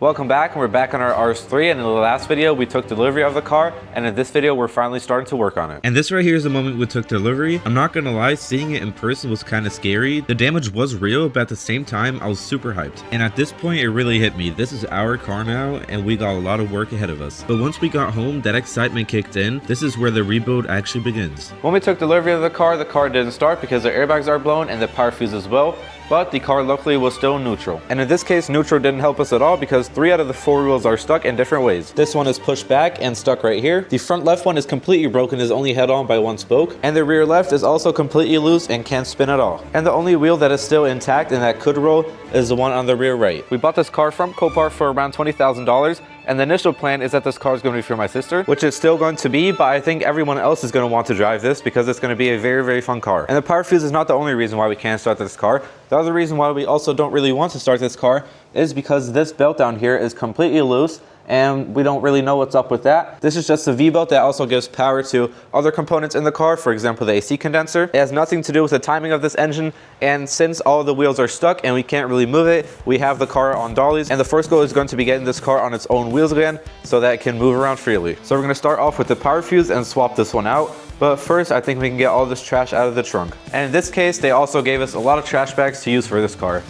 Welcome back, and we're back on our RS3, and in the last video we took delivery of the car, and in this video we're finally starting to work on it. And this right here is the moment we took delivery. I'm not gonna lie, seeing it in person was kind of scary. The damage was real, but at the same time I was super hyped. And at this point it really hit me. This is our car now, and we got a lot of work ahead of us. But once we got home, that excitement kicked in. This is where the rebuild actually begins. When we took delivery of the car didn't start because the airbags are blown and the power fuse as well. But the car luckily was still neutral. And in this case, neutral didn't help us at all because 3 out of the 4 wheels are stuck in different ways. This one is pushed back and stuck right here. The front left one is completely broken, is only held on by one spoke. And the rear left is also completely loose and can't spin at all. And the only wheel that is still intact and that could roll is the one on the rear right. We bought this car from Copart for around $20,000. And the initial plan is that this car is going to be for my sister, which is still going to be, but I think everyone else is going to want to drive this because it's going to be a very, very fun car. And the power fuse is not the only reason why we can't start this car. The other reason why we also don't really want to start this car is because this belt down here is completely loose and we don't really know what's up with that. This is just a V-belt that also gives power to other components in the car, for example the AC condenser. It has nothing to do with the timing of this engine, and since all the wheels are stuck and we can't really move it, we have the car on dollies, and the first goal is going to be getting this car on its own wheels again so that it can move around freely. So we're going to start off with the power fuse and swap this one out. But first, I think we can get all this trash out of the trunk. And in this case, they also gave us a lot of trash bags to use for this car.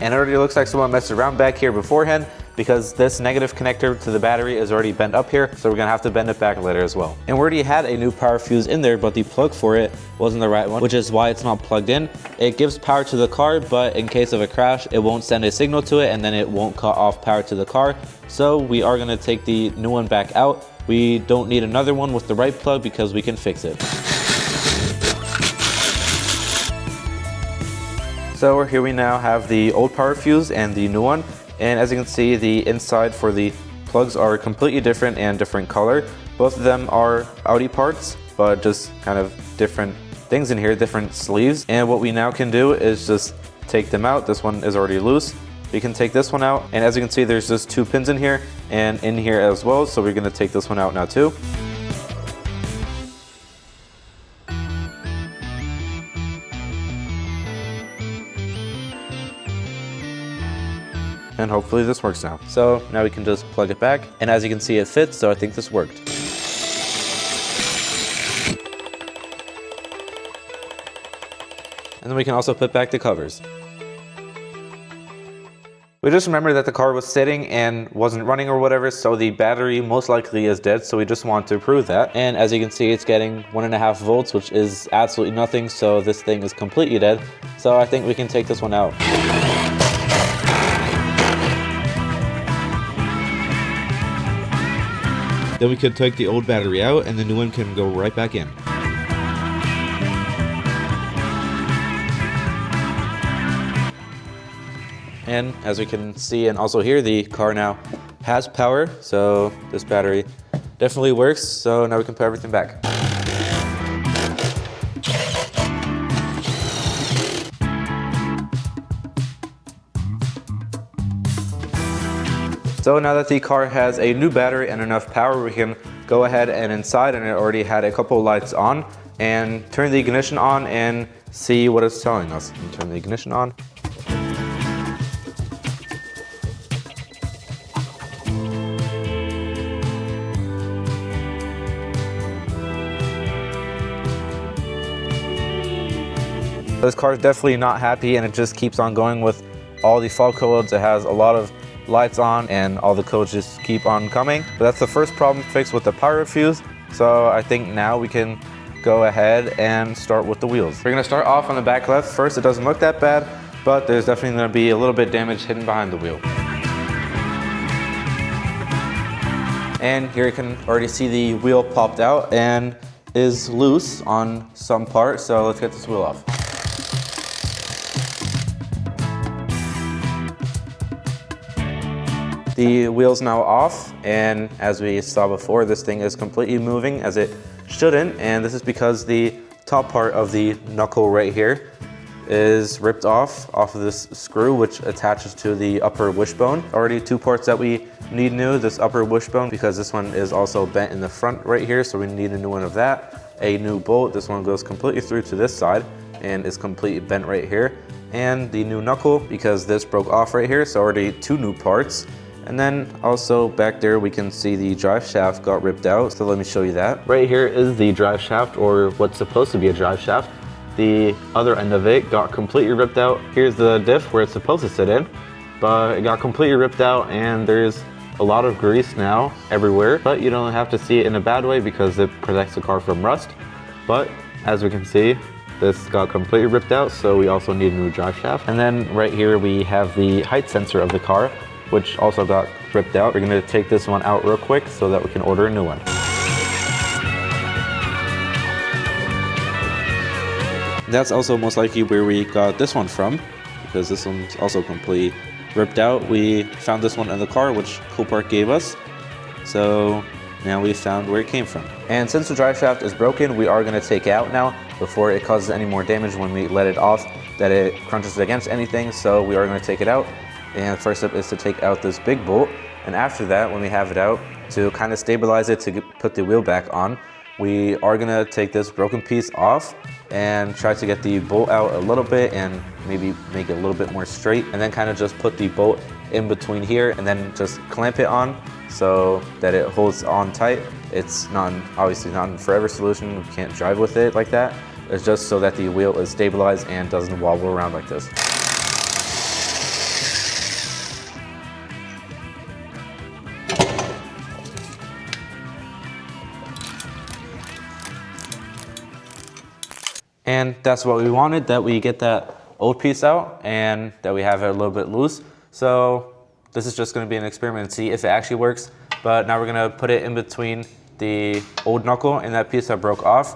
And it already looks like someone messed around back here beforehand because this negative connector to the battery is already bent up here, so we're gonna have to bend it back later as well. And we already had a new power fuse in there, but the plug for it wasn't the right one, which is why it's not plugged in. It gives power to the car, but in case of a crash, it won't send a signal to it and then it won't cut off power to the car. So we are gonna take the new one back out. We don't need another one with the right plug because we can fix it. So here we now have the old power fuse and the new one. And as you can see, the inside for the plugs are completely different and different color. Both of them are Audi parts, but just kind of different things in here, different sleeves. And what we now can do is just take them out. This one is already loose. We can take this one out. And as you can see, there's just 2 pins in here and in here as well. So we're gonna take this one out now too. And hopefully this works now. So now we can just plug it back, and as you can see it fits, so I think this worked. And then we can also put back the covers. We just remembered that the car was sitting and wasn't running or whatever, so the battery most likely is dead, so we just want to prove that. And as you can see, it's getting 1.5 volts, which is absolutely nothing, so this thing is completely dead. So I think we can take this one out. Then we could take the old battery out and the new one can go right back in. And as we can see and also hear, the car now has power, so this battery definitely works. So now we can put everything back. So now that the car has a new battery and enough power, we can go ahead and inside, and it already had a couple lights on, and turn the ignition on and see what it's telling us. Turn the ignition on. This car is definitely not happy, and it just keeps on going with all the fault codes. It has a lot of lights on and all the codes just keep on coming. But that's the first problem fixed with the power fuse. So I think now we can go ahead and start with the wheels. We're gonna start off on the back left. First, it doesn't look that bad, but there's definitely gonna be a little bit of damage hidden behind the wheel. And here you can already see the wheel popped out and is loose on some part. So let's get this wheel off. The wheel's now off, and as we saw before, this thing is completely moving as it shouldn't, and this is because the top part of the knuckle right here is ripped off of this screw, which attaches to the upper wishbone. Already 2 parts that we need new, this upper wishbone, because this one is also bent in the front right here, so we need a new one of that. A new bolt, this one goes completely through to this side and is completely bent right here. And the new knuckle, because this broke off right here, so already 2 new parts. And then also back there we can see the drive shaft got ripped out, so let me show you that. Right here is the drive shaft, or what's supposed to be a drive shaft. The other end of it got completely ripped out. Here's the diff where it's supposed to sit in, but it got completely ripped out and there's a lot of grease now everywhere. But you don't have to see it in a bad way because it protects the car from rust. But as we can see, this got completely ripped out, so we also need a new drive shaft. And then right here we have the height sensor of the car, which also got ripped out. We're gonna take this one out real quick so that we can order a new one. That's also most likely where we got this one from, because this one's also completely ripped out. We found this one in the car, which Copart gave us. So now we found where it came from. And since the drive shaft is broken, we are gonna take it out now before it causes any more damage when we let it off, that it crunches against anything. So we are gonna take it out. And first step is to take out this big bolt. And after that, when we have it out, to kind of stabilize it to put the wheel back on, we are gonna take this broken piece off and try to get the bolt out a little bit and maybe make it a little bit more straight, and then kind of just put the bolt in between here and then just clamp it on so that it holds on tight. It's obviously not a forever solution. We can't drive with it like that. It's just so that the wheel is stabilized and doesn't wobble around like this. And that's what we wanted, that we get that old piece out and that we have it a little bit loose. So this is just gonna be an experiment and see if it actually works. But now we're gonna put it in between the old knuckle and that piece that broke off,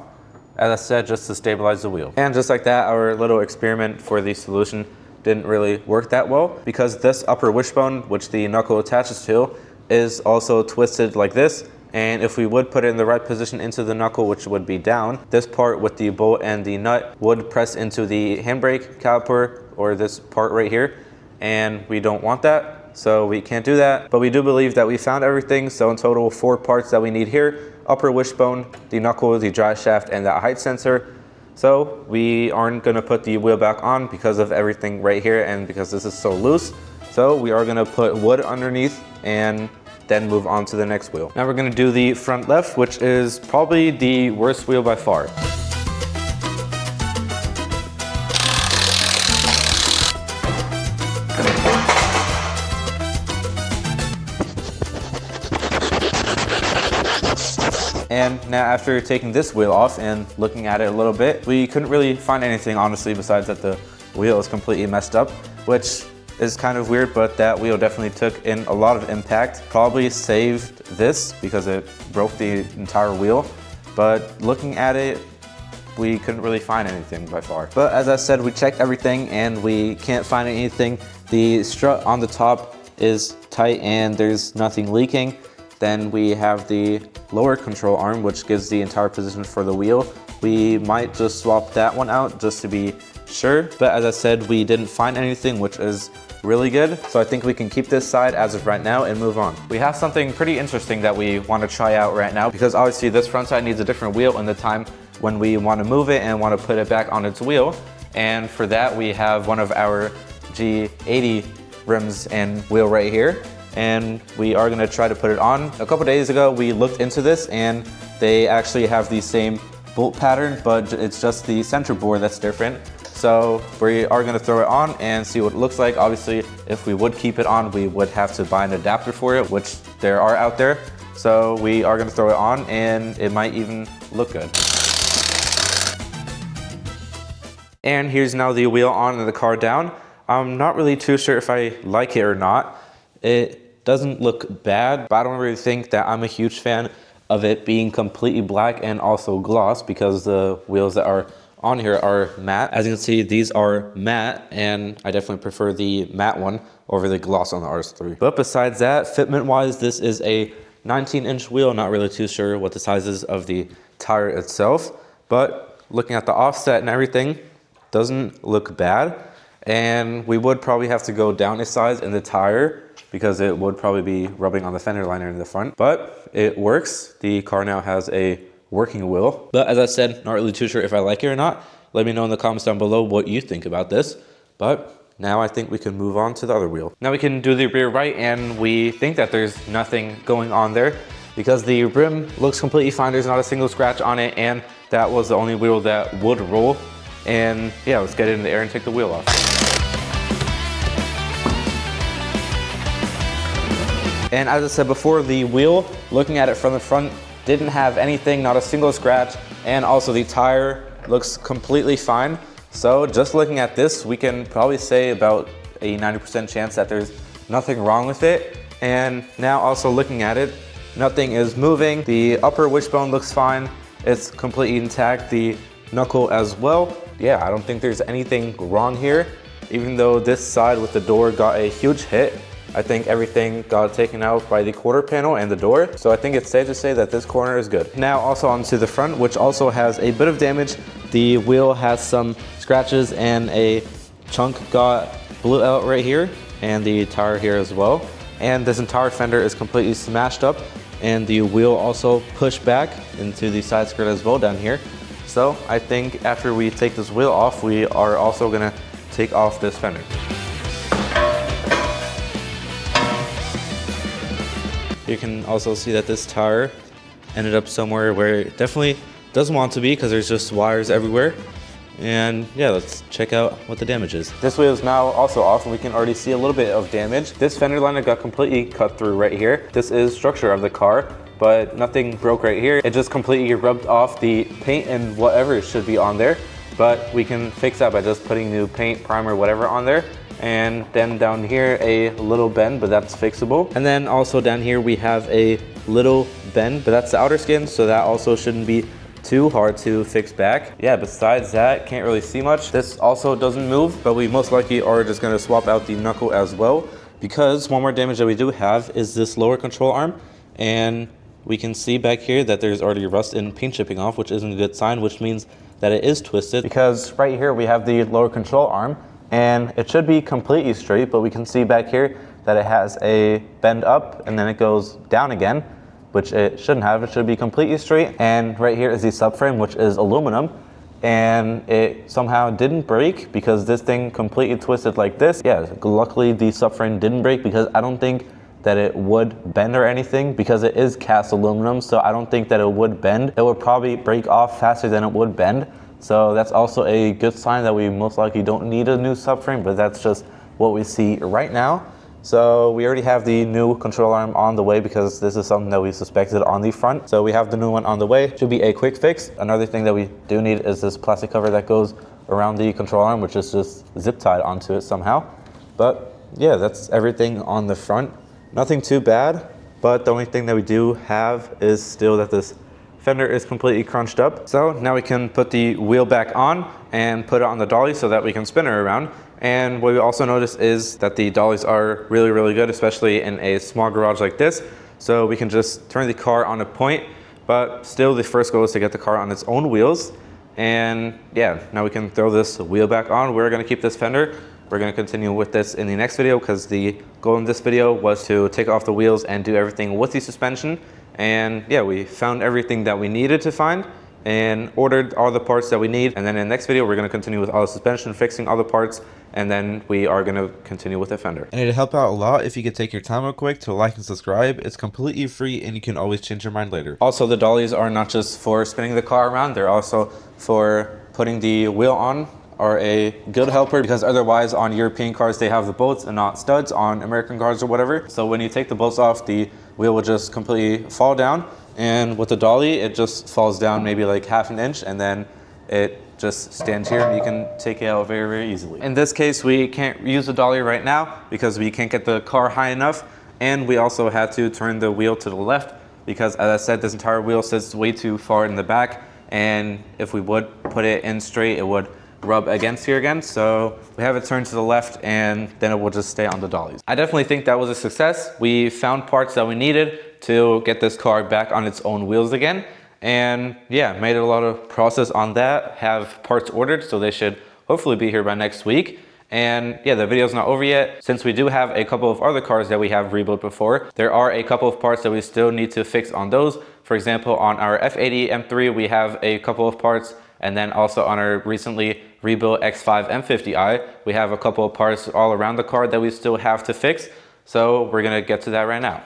as I said, just to stabilize the wheel. And just like that, our little experiment for the solution didn't really work that well, because this upper wishbone, which the knuckle attaches to, is also twisted like this. And if we would put it in the right position into the knuckle, which would be down, this part with the bolt and the nut would press into the handbrake caliper, or this part right here. And we don't want that, so we can't do that. But we do believe that we found everything. So in total, 4 parts that we need here: upper wishbone, the knuckle, the drive shaft, and that height sensor. So we aren't gonna put the wheel back on because of everything right here and because this is so loose. So we are gonna put wood underneath and then move on to the next wheel. Now we're gonna do the front left, which is probably the worst wheel by far. And now after taking this wheel off and looking at it a little bit, we couldn't really find anything, honestly, besides that the wheel is completely messed up, which is kind of weird, but that wheel definitely took in a lot of impact. Probably saved this because it broke the entire wheel. But looking at it, we couldn't really find anything by far. But as I said, we checked everything and we can't find anything. The strut on the top is tight and there's nothing leaking. Then we have the lower control arm, which gives the entire position for the wheel. We might just swap that one out just to be sure. But as I said, we didn't find anything, which is really good. So I think we can keep this side as of right now and move on. We have something pretty interesting that we want to try out right now, because obviously this front side needs a different wheel in the time when we want to move it and want to put it back on its wheel. And for that, we have one of our G80 rims and wheel right here. And we are going to try to put it on. A couple days ago, we looked into this and they actually have the same bolt pattern, but it's just the center bore that's different. So we are gonna throw it on and see what it looks like. Obviously, if we would keep it on, we would have to buy an adapter for it, which there are out there. So we are gonna throw it on and it might even look good. And here's now the wheel on and the car down. I'm not really too sure if I like it or not. It doesn't look bad, but I don't really think that I'm a huge fan of it being completely black and also gloss, because the wheels that are on here are matte. As you can see, these are matte, and I definitely prefer the matte one over the gloss on the RS3. But besides that, fitment wise, this is a 19-inch wheel. Not really too sure what the size is of the tire itself, but looking at the offset and everything, doesn't look bad. And we would probably have to go down a size in the tire because it would probably be rubbing on the fender liner in the front. But it works. The car now has a working wheel. But as I said, not really too sure if I like it or not. Let me know in the comments down below what you think about this. But now I think we can move on to the other wheel. Now we can do the rear right, and we think that there's nothing going on there because the rim looks completely fine. There's not a single scratch on it, and that was the only wheel that would roll. And yeah, let's get it in the air and take the wheel off. And as I said before, the wheel, looking at it from the front, didn't have anything, not a single scratch, and also the tire looks completely fine. So just looking at this, we can probably say about a 90% chance that there's nothing wrong with it. And now also looking at it, nothing is moving. The upper wishbone looks fine. It's completely intact. The knuckle as well. Yeah, I don't think there's anything wrong here. Even though this side with the door got a huge hit, I think everything got taken out by the quarter panel and the door. So I think it's safe to say that this corner is good. Now also onto the front, which also has a bit of damage. The wheel has some scratches and a chunk blew out right here, and the tire here as well. And this entire fender is completely smashed up, and the wheel also pushed back into the side skirt as well down here. So I think after we take this wheel off, we are also gonna take off this fender. You can also see that this tire ended up somewhere where it definitely doesn't want to be because there's just wires everywhere. And yeah, let's check out what the damage is. This wheel is now also off, and we can already see a little bit of damage. This fender liner got completely cut through right here. This is structure of the car, but nothing broke right here. It just completely rubbed off the paint and whatever should be on there. But we can fix that by just putting new paint, primer, whatever on there. And then down here, a little bend, but that's fixable. And then also down here, we have a little bend, but that's the outer skin, so that also shouldn't be too hard to fix back. Yeah, besides that, can't really see much. This also doesn't move, but we most likely are just gonna swap out the knuckle as well, because one more damage that we do have is this lower control arm. And we can see back here that there's already rust and paint chipping off, which isn't a good sign, which means that it is twisted. Because right here, we have the lower control arm, and it should be completely straight, but we can see back here that it has a bend up and then it goes down again, which it shouldn't have. It should be completely straight. And right here is the subframe, which is aluminum, and it somehow didn't break because this thing completely twisted like this. Yeah, luckily the subframe didn't break because I don't think that it would bend or anything because it is cast aluminum, so I don't think that it would bend. It would probably break off faster than it would bend. So that's also a good sign that we most likely don't need a new subframe, but that's just what we see right now. So we already have the new control arm on the way because this is something that we suspected on the front. So we have the new one on the way. Should be a quick fix. Another thing that we do need is this plastic cover that goes around the control arm, which is just zip tied onto it somehow. But yeah, that's everything on the front. Nothing too bad, but the only thing that we do have is still that this fender is completely crunched up. So now we can put the wheel back on and put it on the dolly so that we can spin it around. And what we also notice is that the dollies are really, really good, especially in a small garage like this. So we can just turn the car on a point, but still the first goal is to get the car on its own wheels. And yeah, now we can throw this wheel back on. We're gonna keep this fender. We're gonna continue with this in the next video because the goal in this video was to take off the wheels and do everything with the suspension. And yeah, we found everything that we needed to find and ordered all the parts that we need. And then in the next video, we're gonna continue with all the suspension, fixing all the parts, and then we are gonna continue with the fender. And it'd help out a lot if you could take your time real quick to like and subscribe. It's completely free and you can always change your mind later. Also, the dollies are not just for spinning the car around, they're also for putting the wheel on, are a good helper because otherwise on European cars they have the bolts and not studs on American cars or whatever. So when you take the bolts off, the wheel will just completely fall down, and with the dolly it just falls down maybe like ½ an inch, and then it just stands here and you can take it out very, very easily. In this case, we can't use the dolly right now because we can't get the car high enough, and we also had to turn the wheel to the left because, as I said, this entire wheel sits way too far in the back, and if we would put it in straight, it would rub against here again. So we have it turned to the left, and then it will just stay on the dollies. I definitely think that was a success. We found parts that we needed to get this car back on its own wheels again. And yeah, made a lot of process on that, have parts ordered, so they should hopefully be here by next week. And yeah, the video's not over yet. Since we do have a couple of other cars that we have rebuilt before, there are a couple of parts that we still need to fix on those. For example, on our F80 M3, we have a couple of parts. And then also on our recently rebuilt X5 M50i, we have a couple of parts all around the car that we still have to fix. So we're gonna get to that right now.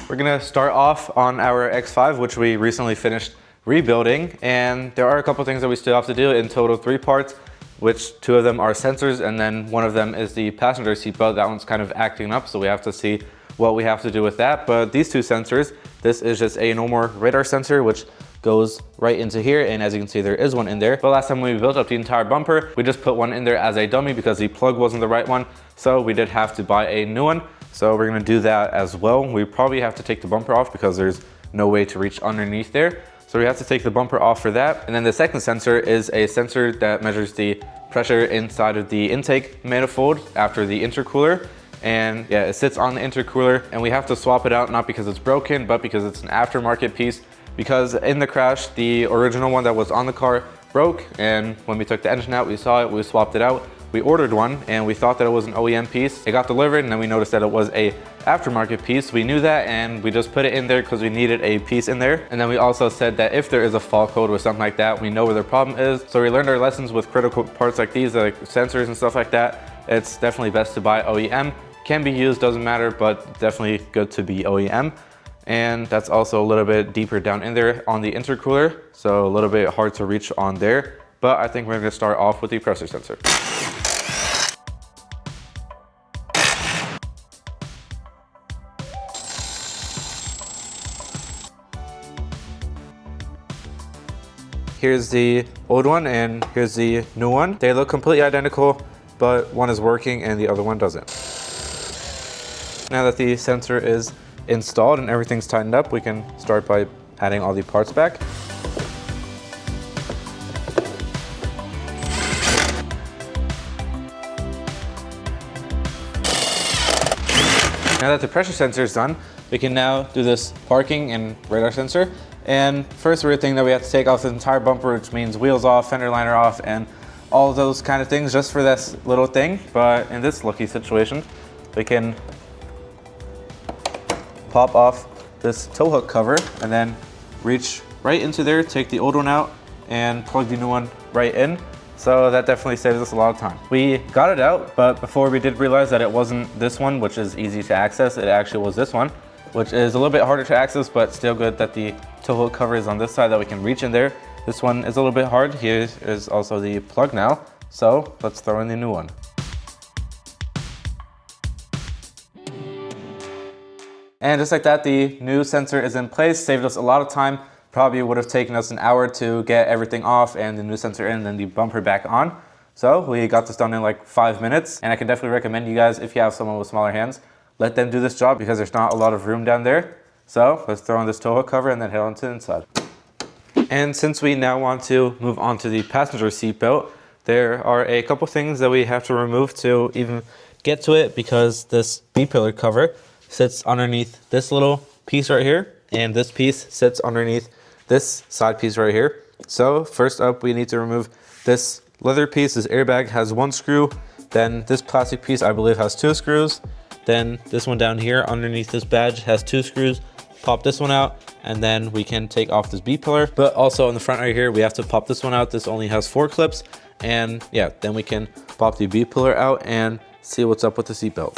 We're gonna start off on our X5, which we recently finished rebuilding. And there are a couple things that we still have to do, in total 3 parts, which 2 of them are sensors, and then 1 of them is the passenger seatbelt. That one's kind of acting up, so we have to see what we have to do with that. But these 2 sensors, this is just a normal radar sensor, which goes right into here, and as you can see, there is one in there. But last time when we built up the entire bumper, we just put one in there as a dummy because the plug wasn't the right one, so we did have to buy a new one. So we're gonna do that as well. We probably have to take the bumper off because there's no way to reach underneath there. So we have to take the bumper off for that. And then the second sensor is a sensor that measures the pressure inside of the intake manifold after the intercooler. And yeah, it sits on the intercooler, and we have to swap it out, not because it's broken, but because it's an aftermarket piece. Because in the crash, the original one that was on the car broke, and when we took the engine out, we saw it, we swapped it out. We ordered one, and we thought that it was an OEM piece. It got delivered, and then we noticed that it was a aftermarket piece. We knew that, and we just put it in there because we needed a piece in there. And then we also said that if there is a fault code or something like that, we know where the problem is. So we learned our lessons with critical parts like these, like sensors and stuff like that. It's definitely best to buy OEM. Can be used, doesn't matter, but definitely good to be OEM. And that's also a little bit deeper down in there on the intercooler, so a little bit hard to reach on there. But I think we're gonna start off with the pressure sensor. Here's the old one and here's the new one. They look completely identical, but one is working and the other one doesn't. Now that the sensor is installed and everything's tightened up, we can start by adding all the parts back. Now that the pressure sensor is done, we can now do this parking and radar sensor. And first weird thing that we have to take off the entire bumper, which means wheels off, fender liner off, and all of those kind of things just for this little thing. But in this lucky situation, we can pop off this tow hook cover and then reach right into there, take the old one out, and plug the new one right in. So that definitely saves us a lot of time. We got it out, but before we did realize that it wasn't this one, which is easy to access. It actually was this one, which is a little bit harder to access, but still good that the tow hook cover is on this side that we can reach in there. This one is a little bit hard. Here is also the plug now. So let's throw in the new one. And just like that, the new sensor is in place, saved us a lot of time. Probably would have taken us an hour to get everything off and the new sensor in and then the bumper back on. So we got this done in like 5 minutes, and I can definitely recommend you guys, if you have someone with smaller hands, let them do this job because there's not a lot of room down there. So let's throw on this tow hook cover and then head on to the inside. And since we now want to move on to the passenger seat belt, there are a couple things that we have to remove to even get to it, because this B-pillar cover sits underneath this little piece right here, and this piece sits underneath this side piece right here. So first up, we need to remove this leather piece. This airbag has 1 screw. Then this plastic piece, I believe, has 2 screws. Then this one down here underneath this badge has 2 screws. Pop this one out, and then we can take off this B-pillar. But also on the front right here, we have to pop this one out. This only has 4 clips. And yeah, then we can pop the B-pillar out and see what's up with the seatbelt.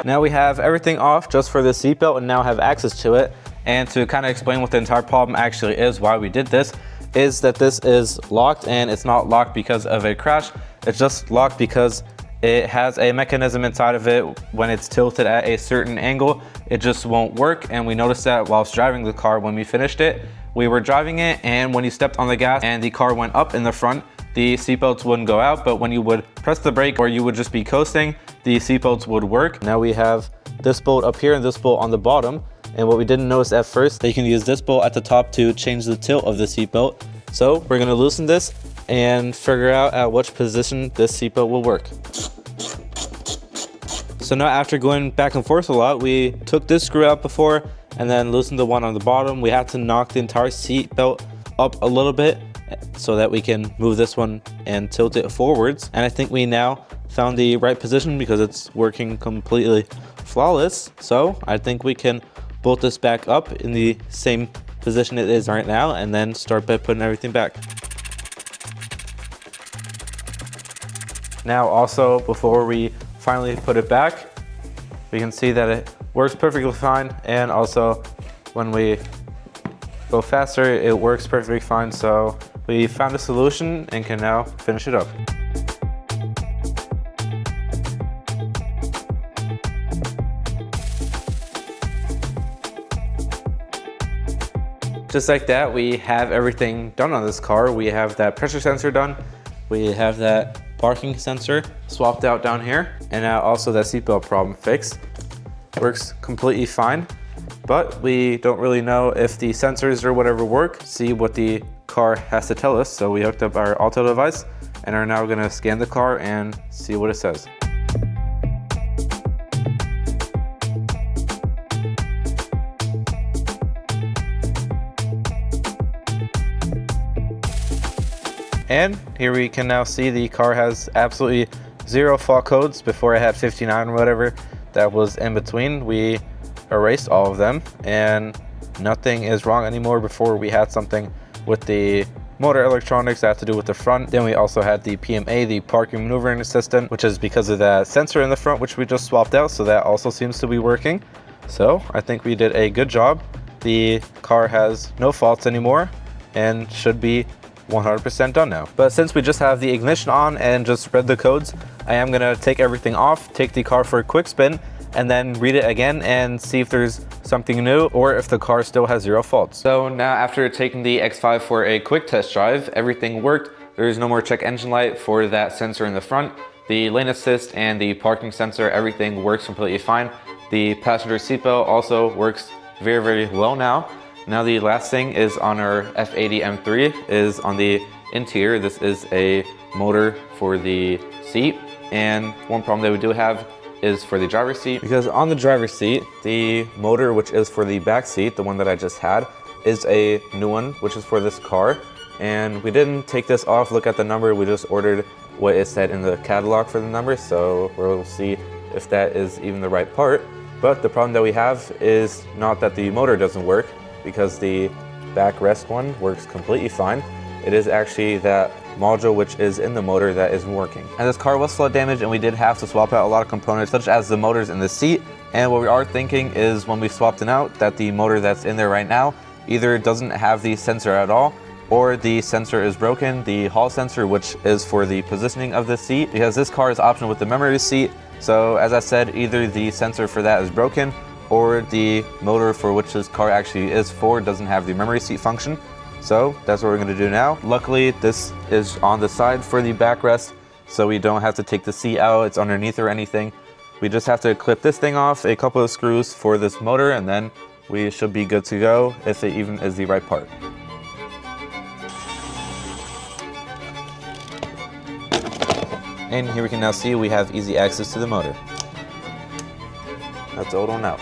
Now we have everything off just for the seatbelt and now have access to it. And to kind of explain what the entire problem actually is, why we did this, is that this is locked, and it's not locked because of a crash. It's just locked because it has a mechanism inside of it. When it's tilted at a certain angle, it just won't work. And we noticed that whilst driving the car when we finished it. We were driving it, and when you stepped on the gas and the car went up in the front, the seatbelts wouldn't go out, but when you would press the brake or you would just be coasting, the seatbelts would work. Now we have this bolt up here and this bolt on the bottom. And what we didn't notice at first, that you can use this bolt at the top to change the tilt of the seatbelt. So we're gonna loosen this and figure out at which position this seatbelt will work. So now after going back and forth a lot, we took this screw out before and then loosened the one on the bottom. We had to knock the entire seatbelt up a little bit so that we can move this one and tilt it forwards. And I think we now found the right position because it's working completely flawless. So I think we can bolt this back up in the same position it is right now and then start by putting everything back. Now also, before we finally put it back, we can see that it works perfectly fine, and also when we go faster it works perfectly fine. So we found a solution and can now finish it up. Just like that, we have everything done on this car. We have that pressure sensor done, we have that parking sensor swapped out down here, and now also that seatbelt problem fixed. Works completely fine, but we don't really know if the sensors or whatever work. See what the car has to tell us. So we hooked up our Auto device and are now gonna scan the car and see what it says. And here we can now see the car has absolutely 0 fault codes. Before I had 59 or whatever that was in between. We erased all of them and nothing is wrong anymore. Before we had something with the motor electronics that had to do with the front. Then we also had the PMA, the parking maneuvering assistant, which is because of that sensor in the front, which we just swapped out. So that also seems to be working. So I think we did a good job. The car has no faults anymore and should be 100% done now. But since we just have the ignition on and just read the codes, I am gonna take everything off, take the car for a quick spin, and then read it again and see if there's something new or if the car still has 0 faults. So now after taking the X5 for a quick test drive, everything worked. There's no more check engine light for that sensor in the front. The lane assist and the parking sensor, everything works completely fine. The passenger seatbelt also works very, very well now. Now the last thing is on our F80 M3 is on the interior. This is a motor for the seat, and one problem that we do have is for the driver's seat, because on the driver's seat the motor, which is for the back seat, the one that I just had, is a new one which is for this car, and we didn't take this off. Look at the number, we just ordered what it said in the catalog for the number, so we'll see if that is even the right part. But the problem that we have is not that the motor doesn't work, because the backrest one works completely fine. It is actually that module which is in the motor that isn't working. And this car was flood damaged and we did have to swap out a lot of components such as the motors in the seat. And what we are thinking is when we swapped it out, that the motor that's in there right now either doesn't have the sensor at all, or the sensor is broken, the hall sensor, which is for the positioning of the seat, because this car is optional with the memory seat. So as I said, either the sensor for that is broken, or the motor for which this car actually is for doesn't have the memory seat function. So that's what we're gonna do now. Luckily, this is on the side for the backrest, so we don't have to take the seat out, it's underneath or anything. We just have to clip this thing off, a couple of screws for this motor, and then we should be good to go, if it even is the right part. And here we can now see we have easy access to the motor. That's the old one out.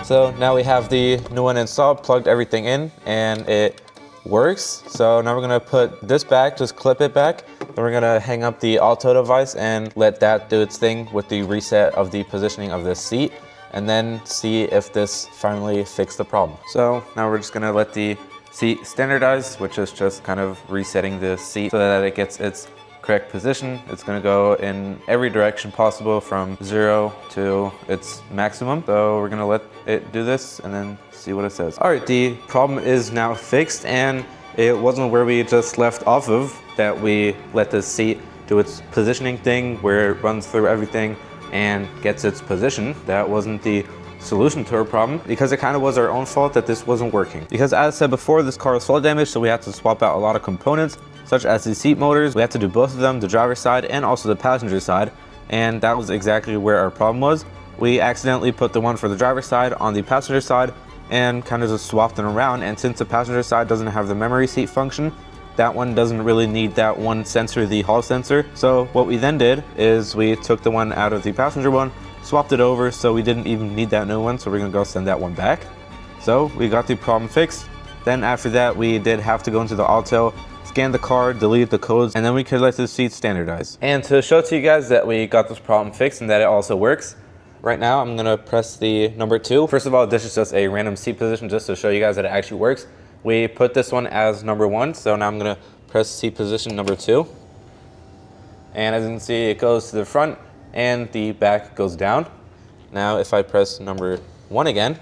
So now we have the new one installed, plugged everything in, and it works. So now we're gonna put this back, just clip it back. Then we're gonna hang up the Auto device and let that do its thing with the reset of the positioning of this seat, and then see if this finally fixed the problem. So now we're just gonna let the seat standardize, which is just kind of resetting the seat so that it gets its correct position. It's gonna go in every direction possible from 0 to its maximum. So we're gonna let it do this and then see what it says. All right, the problem is now fixed, and it wasn't where we just left off of, that we let the seat do its positioning thing where it runs through everything and gets its position. That wasn't the solution to our problem, because it kind of was our own fault that this wasn't working. Because as I said before, this car was flood damaged, so we had to swap out a lot of components, such as the seat motors. We had to do both of them, the driver's side and also the passenger side. and that was exactly where our problem was. We accidentally put the one for the driver's side on the passenger side and kind of just swapped them around, and since the passenger side doesn't have the memory seat function, that one doesn't really need that one sensor, the hall sensor. So what we then did is we took the one out of the passenger one, swapped it over, so we didn't even need that new one, so we're gonna go send that one back. So we got the problem fixed. Then after that, we did have to go into the auto, scan the car, delete the codes, and then we could let the seats standardize. And to show to you guys that we got this problem fixed and that it also works, right now I'm gonna press the number 2. First of all, this is just a random seat position just to show you guys that it actually works. We put this one as number 1, so now I'm gonna press seat position number 2. And as you can see, it goes to the front and the back goes down. Now if I press number 1 again,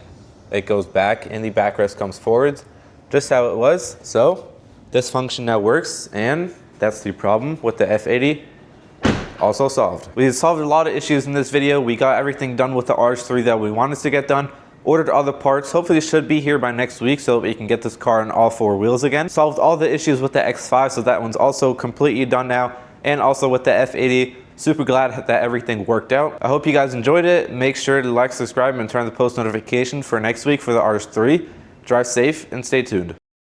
it goes back and the backrest comes forwards, just how it was. So this function now works, and that's the problem with the F80 also solved. We solved a lot of issues in this video. We got everything done with the RH3 that we wanted to get done. Ordered all the parts, hopefully should be here by next week so we can get this car on all 4 wheels again. Solved all the issues with the X5, so that one's also completely done now. And also with the F80, super glad that everything worked out. I hope you guys enjoyed it. Make sure to like, subscribe, and turn on the post notification for next week for the RH3. Drive safe and stay tuned.